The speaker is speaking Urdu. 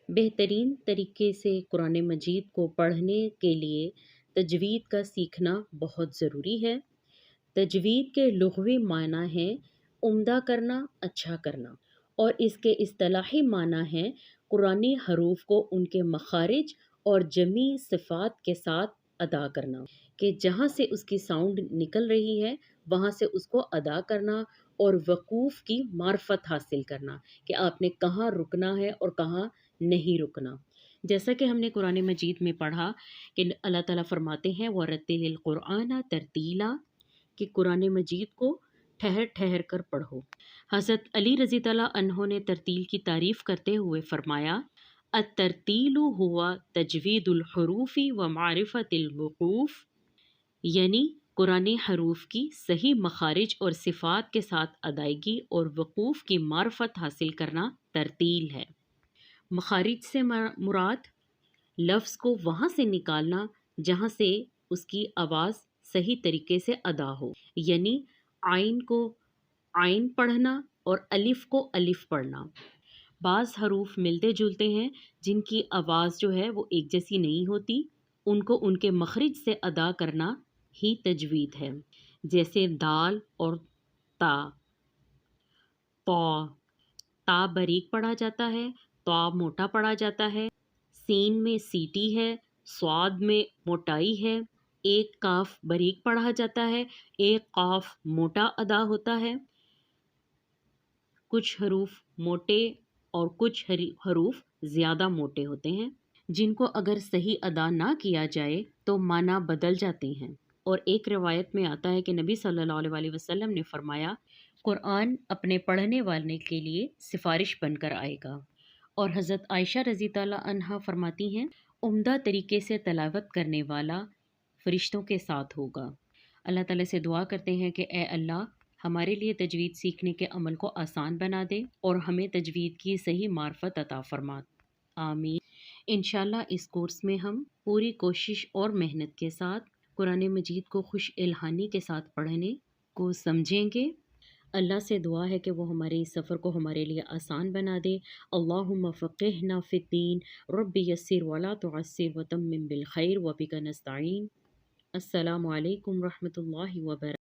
بہترین طریقے سے قرآن مجید کو پڑھنے کے لیے تجوید کا سیکھنا بہت ضروری ہے۔ تجوید کے لغوی معنی ہیں عمدہ کرنا، اچھا کرنا، اور اس کے اصطلاحی معنی ہیں قرآنی حروف کو ان کے مخارج اور جمی صفات کے ساتھ ادا کرنا، کہ جہاں سے اس کی ساؤنڈ نکل رہی ہے وہاں سے اس کو ادا کرنا، اور وقوف کی معرفت حاصل کرنا کہ آپ نے کہاں رکنا ہے اور کہاں نہیں رکنا۔ جیسا کہ ہم نے قرآن مجید میں پڑھا کہ اللہ تعالیٰ فرماتے ہیں وَرَتِّلِ الْقُرْآنَ تَرْتِیلًا، کہ قرآن مجید کو ٹھہر ٹھہر کر پڑھو۔ حضرت علی رضی اللہ عنہ نے ترتیل کی تعریف کرتے ہوئے فرمایا الترتیل ہوا تجوید الحروف و معرفت الوقوف، یعنی قرآن حروف کی صحیح مخارج اور صفات کے ساتھ ادائیگی اور وقوف کی معرفت حاصل کرنا ترتیل ہے۔ مخارج سے مراد لفظ کو وہاں سے نکالنا جہاں سے اس کی آواز صحیح طریقے سے ادا ہو، یعنی عین کو عین پڑھنا اور الف کو الف پڑھنا۔ بعض حروف ملتے جلتے ہیں جن کی آواز جو ہے وہ ایک جیسی نہیں ہوتی، ان کو ان کے مخرج سے ادا کرنا ہی تجوید ہے، جیسے دال اور تا۔ تا باریک پڑھا جاتا ہے، تا موٹا پڑھا جاتا ہے، سین میں سیٹی ہے، صاد میں موٹائی ہے، ایک کاف باریک پڑھا جاتا ہے، ایک قاف موٹا ادا ہوتا ہے۔ کچھ حروف موٹے اور کچھ حروف زیادہ موٹے ہوتے ہیں، جن کو اگر صحیح ادا نہ کیا جائے تو معنی بدل جاتے ہیں۔ اور ایک روایت میں آتا ہے کہ نبی صلی اللہ علیہ وسلم نے فرمایا قرآن اپنے پڑھنے والے کے لیے سفارش بن کر آئے گا۔ اور حضرت عائشہ رضی اللہ عنہا فرماتی ہیں عمدہ طریقے سے تلاوت کرنے والا فرشتوں کے ساتھ ہوگا۔ اللہ تعالیٰ سے دعا کرتے ہیں کہ اے اللہ ہمارے لیے تجوید سیکھنے کے عمل کو آسان بنا دے اور ہمیں تجوید کی صحیح معرفت عطا فرما۔ آمین۔ انشاءاللہ اس کورس میں ہم پوری کوشش اور محنت کے ساتھ قرآن مجید کو خوش الحانی کے ساتھ پڑھنے کو سمجھیں گے۔ اللہ سے دعا ہے کہ وہ ہمارے اس سفر کو ہمارے لیے آسان بنا دے۔ اللہم فقہنا فی الدین رب یسر ولا تعسر وتمم بالخیر وبک نستعین۔ السلام علیکم ورحمۃ اللہ وبرکاتہ۔